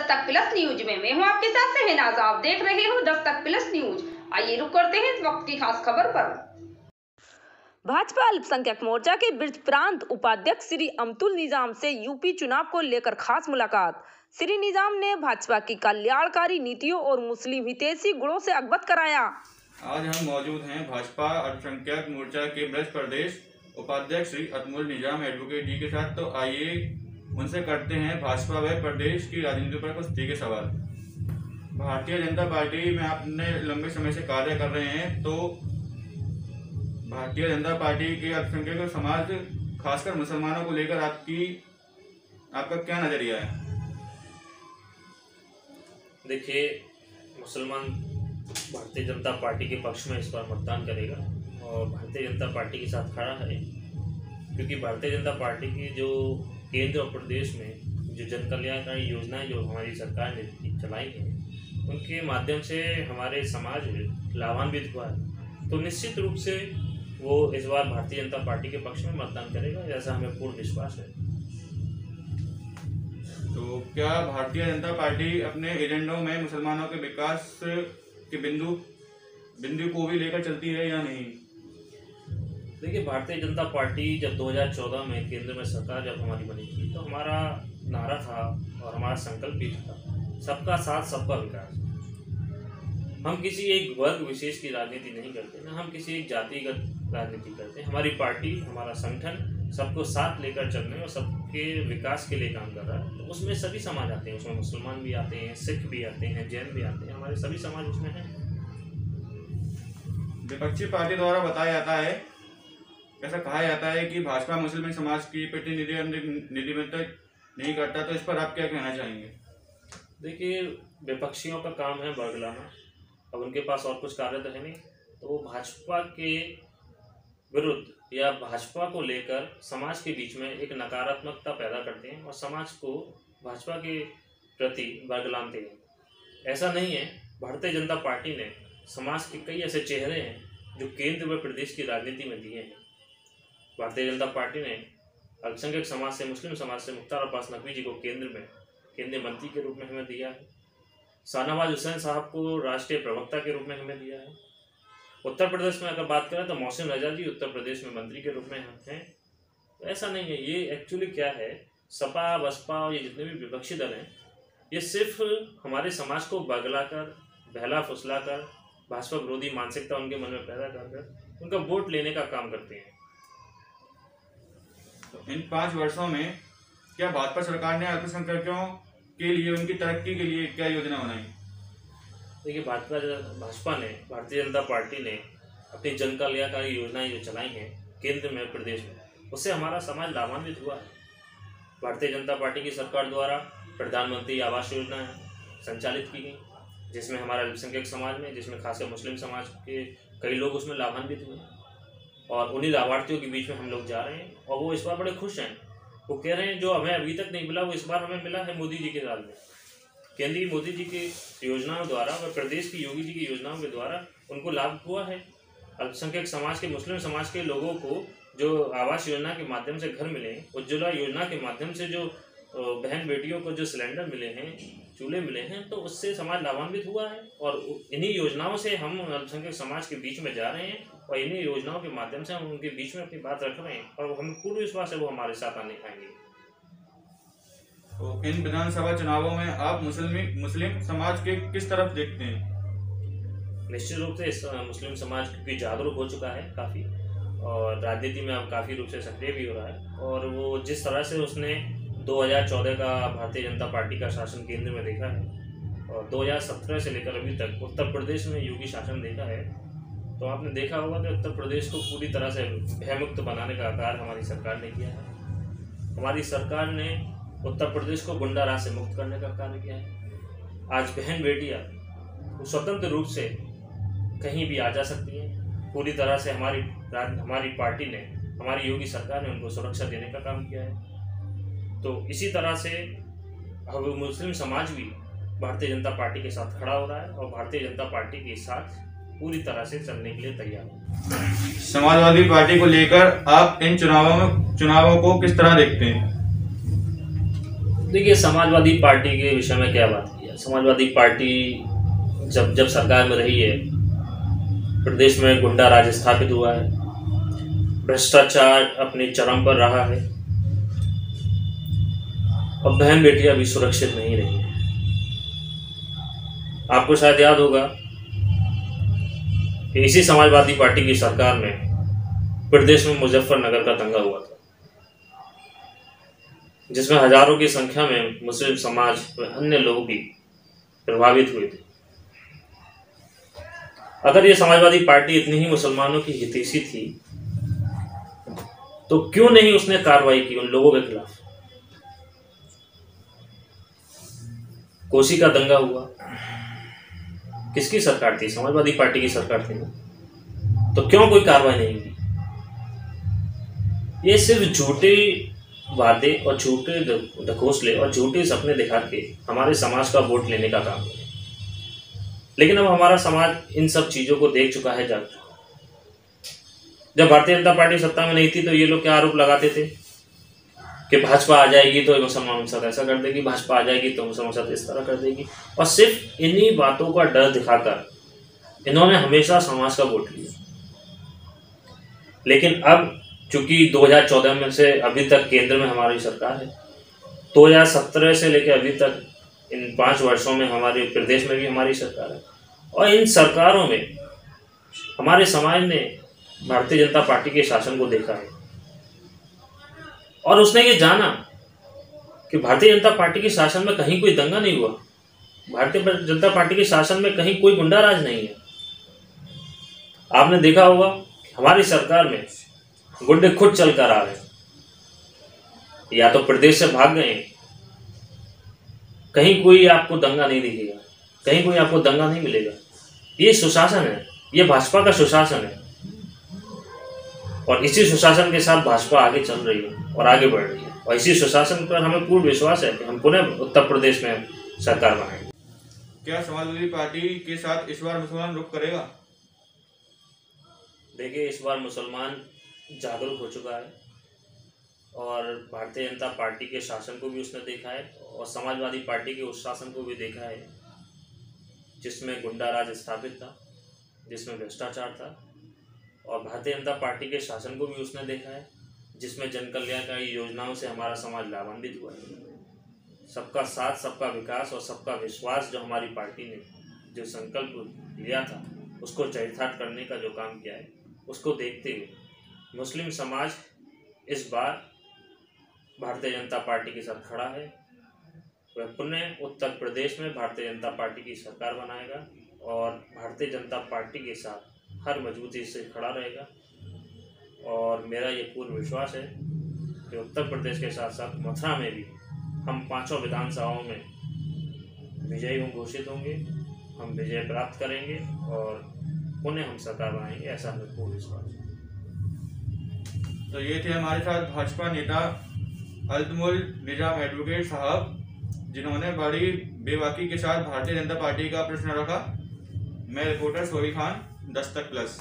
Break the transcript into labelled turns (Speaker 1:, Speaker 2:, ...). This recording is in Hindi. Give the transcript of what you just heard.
Speaker 1: दस्तक प्लस न्यूज में मैं हूं आपके साथ शहनाज। आप देख रहे हो दस्तक प्लस न्यूज। आइए रुक करते हैं इस वक्त की खास खबर पर। भाजपा अल्पसंख्यक मोर्चा के ब्रज प्रांत उपाध्यक्ष श्री अमतुल निजाम से यूपी चुनाव को लेकर खास मुलाकात। श्री निजाम ने भाजपा की कल्याणकारी नीतियों और मुस्लिम हितैषी गुणों से अवगत कराया।
Speaker 2: आज हम मौजूद हैं भाजपा अल्पसंख्यक मोर्चा के ब्रज प्रदेश उपाध्यक्ष श्री अमतुल निजाम एडवोकेट जी के साथ। तो आइए उनसे करते हैं भाजपा व प्रदेश की राजनीति पर कुछ सीधे सवाल। भारतीय जनता पार्टी में आपने लंबे समय से कार्य कर रहे हैं, तो भारतीय जनता पार्टी के अल्पसंख्यक समाज खासकर मुसलमानों को लेकर आपका क्या नजरिया है?
Speaker 3: देखिए, मुसलमान भारतीय जनता पार्टी के पक्ष में इस बार मतदान करेगा और भारतीय जनता पार्टी के साथ खड़ा है, क्योंकि भारतीय जनता पार्टी की जो केंद्र और प्रदेश में जो जन कल्याणकारी योजनाएं जो हमारी सरकार ने चलाई हैं, उनके माध्यम से हमारे समाज लाभान्वित हुआ है। तो निश्चित रूप से वो इस बार भारतीय जनता पार्टी के पक्ष में मतदान करेगा, ऐसा हमें पूर्ण विश्वास है।
Speaker 2: तो क्या भारतीय जनता पार्टी अपने एजेंडों में मुसलमानों के विकास के बिंदु को भी लेकर चलती है या नहीं?
Speaker 3: देखिए, भारतीय जनता पार्टी जब 2014 में केंद्र में सरकार जब हमारी बनी थी, तो हमारा नारा था और हमारा संकल्प भी था, सबका साथ सबका विकास। हम किसी एक वर्ग विशेष की राजनीति नहीं करते, ना हम किसी एक जातिगत राजनीति करते हैं। हमारी पार्टी, हमारा संगठन सबको साथ लेकर चलने और सबके विकास के लिए काम कर रहा है। तो उसमें सभी समाज आते हैं, उसमें मुसलमान भी आते हैं, सिख भी आते हैं, जैन भी आते हैं, हमारे सभी समाज उसमें हैं।
Speaker 2: विपक्षी पार्टी द्वारा बताया जाता है, ऐसा कहा जाता है कि भाजपा मुस्लिम समाज की प्रतिनिधित्व नहीं करता, तो इस पर आप क्या कहना चाहेंगे?
Speaker 3: देखिए, विपक्षियों का काम है बरगलाना, अब उनके पास और कुछ कार्य तो है नहीं, तो वो भाजपा के विरुद्ध या भाजपा को लेकर समाज के बीच में एक नकारात्मकता पैदा करते हैं और समाज को भाजपा के प्रति बरगलाते हैं। ऐसा नहीं है। भारतीय जनता पार्टी ने समाज के कई ऐसे चेहरे हैं जो केंद्र व प्रदेश की राजनीति में दिए हैं। भारतीय जनता पार्टी ने अल्पसंख्यक समाज से, मुस्लिम समाज से मुख्तार अब्बास नकवी जी को केंद्रीय मंत्री के रूप में हमें दिया है। शाहनवाज हुसैन साहब को राष्ट्रीय प्रवक्ता के रूप में हमें दिया है। उत्तर प्रदेश में अगर बात करें तो मोहसिन रजा जी उत्तर प्रदेश में मंत्री के रूप में हैं। तो ऐसा नहीं है। ये एक्चुअली क्या है, सपा बसपा और ये जितने भी विपक्षी दल हैं, ये सिर्फ हमारे समाज को बगलाकर, बहला फुसलाकर, भाजपा विरोधी मानसिकता उनके मन में पैदा कर उनका वोट लेने का काम करते हैं।
Speaker 2: तो इन 5 वर्षों में क्या भाजपा सरकार ने अल्पसंख्यकों के लिए, उनकी तरक्की के लिए क्या योजना बनाई?
Speaker 3: देखिए, भाजपा ने, भारतीय जनता पार्टी ने अपनी जन कल्याणकारी योजनाएं जो चलाई हैं केंद्र में, प्रदेश में, उससे हमारा समाज लाभान्वित हुआ है। भारतीय जनता पार्टी की सरकार द्वारा प्रधानमंत्री आवास योजना संचालित की गई, जिसमें हमारा अल्पसंख्यक समाज में, जिसमें खासकर मुस्लिम समाज के कई लोग उसमें लाभान्वित हुए और उन्हीं लाभार्थियों के बीच में हम लोग जा रहे हैं और वो इस बार बड़े खुश हैं। वो कह रहे हैं जो हमें अभी तक नहीं मिला वो इस बार हमें मिला है मोदी जी के राज में। केंद्रीय मोदी जी की योजनाओं द्वारा व प्रदेश की योगी जी की योजनाओं के द्वारा उनको लाभ हुआ है। अल्पसंख्यक समाज के, मुस्लिम समाज के लोगों को जो आवास योजना के माध्यम से घर मिले, उज्ज्वला योजना के माध्यम से जो बहन बेटियों को जो सिलेंडर मिले हैं, चूल्हे मिले हैं, तो उससे समाज लाभान्वित हुआ है और इन्हीं योजनाओं से हम अल्पसंख्यक समाज के बीच में जा रहे हैं और इन्हीं योजनाओं के माध्यम से हम उनके बीच में अपनी बात रख रहे हैं और हमें पूर्ण विश्वास है वो हमारे साथ आने आएंगे।
Speaker 2: तो इन विधानसभा चुनावों में आप मुस्लिम समाज के किस तरफ देखते हैं?
Speaker 3: निश्चित रूप से इस मुस्लिम समाज भी जागरूक हो चुका है काफ़ी और राजनीति में अब काफ़ी रूप से सक्रिय भी हो रहा है और वो जिस तरह से उसने 2014 का भारतीय जनता पार्टी का शासन केंद्र में देखा है और 2017 से लेकर अभी तक उत्तर प्रदेश में योगी शासन देखा है, तो आपने देखा होगा कि उत्तर प्रदेश को पूरी तरह से भयमुक्त बनाने का कार्य हमारी सरकार ने किया है। हमारी सरकार ने उत्तर प्रदेश को गुंडा राज से मुक्त करने का कार्य किया है। आज बहन बेटियां स्वतंत्र रूप से कहीं भी आ जा सकती हैं। पूरी तरह से हमारी पार्टी ने, हमारी योगी सरकार ने उनको सुरक्षा देने का काम किया है। तो इसी तरह से अब मुस्लिम समाज भी भारतीय जनता पार्टी के साथ खड़ा हो रहा है और भारतीय जनता पार्टी के साथ पूरी तरह से चलने के लिए तैयार है।
Speaker 2: समाजवादी पार्टी को लेकर आप इन चुनावों को किस तरह देखते हैं?
Speaker 3: देखिए, समाजवादी पार्टी के विषय में क्या बात की है। समाजवादी पार्टी जब सरकार में रही है, प्रदेश में गुंडा राज स्थापित हुआ है, भ्रष्टाचार अपनी चरम पर रहा है और बहन बेटियां भी सुरक्षित नहीं रही हैं। आपको शायद याद होगा कि इसी समाजवादी पार्टी की सरकार में प्रदेश में मुजफ्फरनगर का दंगा हुआ था, जिसमें हजारों की संख्या में मुस्लिम समाज व अन्य लोग भी प्रभावित हुए थे। अगर ये समाजवादी पार्टी इतनी ही मुसलमानों की हितैषी थी तो क्यों नहीं उसने कार्रवाई की उन लोगों के खिलाफ। कोसी का दंगा हुआ, किसकी सरकार थी? समाजवादी पार्टी की सरकार थी ना, तो क्यों कोई कार्रवाई नहीं की? ये सिर्फ झूठे वादे और झूठे ढकोसले और झूठे सपने दिखा के हमारे समाज का वोट लेने का काम है। लेकिन अब हमारा समाज इन सब चीजों को देख चुका है, जाग चुका। जब भारतीय जनता पार्टी सत्ता में नहीं थी तो ये लोग क्या आरोप लगाते थे कि भाजपा आ जाएगी तो मुसलमानों के साथ ऐसा कर देगी, भाजपा आ जाएगी तो मुसलमानों के साथ इस तरह कर देगी, और सिर्फ इन्हीं बातों का डर दिखाकर इन्होंने हमेशा समाज का वोट लिया। लेकिन अब चूंकि 2014 में से अभी तक केंद्र में हमारी सरकार है, 2017 से लेकर अभी तक इन 5 वर्षों में हमारे प्रदेश में भी हमारी सरकार है, और इन सरकारों में हमारे समाज ने भारतीय जनता पार्टी के शासन को देखा है और उसने ये जाना कि भारतीय जनता पार्टी के शासन में कहीं कोई दंगा नहीं हुआ, भारतीय जनता पार्टी के शासन में कहीं कोई गुंडा राज नहीं है। आपने देखा होगा हमारी सरकार में गुंडे खुद चल कर आ रहे हैं, या तो प्रदेश से भाग गए, कहीं कोई आपको दंगा नहीं दिखेगा, कहीं कोई आपको दंगा नहीं मिलेगा। ये सुशासन है, ये भाजपा का सुशासन है, और इसी सुशासन के साथ भाजपा आगे चल रही है और आगे बढ़ रही है, और इसी सुशासन पर हमें पूर्ण विश्वास है कि हम पुनः उत्तर प्रदेश में सरकार बनाएंगे।
Speaker 2: क्या समाजवादी पार्टी के साथ इस बार मुसलमान रुख करेगा?
Speaker 3: देखिए, इस बार मुसलमान जागरूक हो चुका है और भारतीय जनता पार्टी के शासन को भी उसने देखा है और समाजवादी पार्टी के उस शासन को भी देखा है जिसमें गुंडा राज स्थापित था, जिसमें भ्रष्टाचार था, और भारतीय जनता पार्टी के शासन को भी उसने देखा है जिसमें जन कल्याणकारी योजनाओं से हमारा समाज लाभान्वित हुआ है। सबका साथ, सबका विकास और सबका विश्वास जो हमारी पार्टी ने जो संकल्प लिया था उसको चरितार्थ करने का जो काम किया है, उसको देखते हुए मुस्लिम समाज इस बार भारतीय जनता पार्टी के साथ खड़ा है। वह पुनः उत्तर प्रदेश में भारतीय जनता पार्टी की सरकार बनाएगा और भारतीय जनता पार्टी के साथ हर मजबूती से खड़ा रहेगा, और मेरा ये पूर्ण विश्वास है कि उत्तर प्रदेश के साथ साथ मथुरा में भी हम 5 विधानसभाओं में विजयी घोषित होंगे, हम विजय प्राप्त करेंगे और पुनः हम सरकार बनाएंगे, ऐसा हमें पूर्ण विश्वास है।
Speaker 2: तो ये थे हमारे साथ भाजपा नेता अल्तमुल निजाम एडवोकेट साहब, जिन्होंने बड़ी बेबाकी के साथ भारतीय जनता पार्टी का प्रश्न रखा। मैं रिपोर्टर सोही खान, दस्तक प्लस।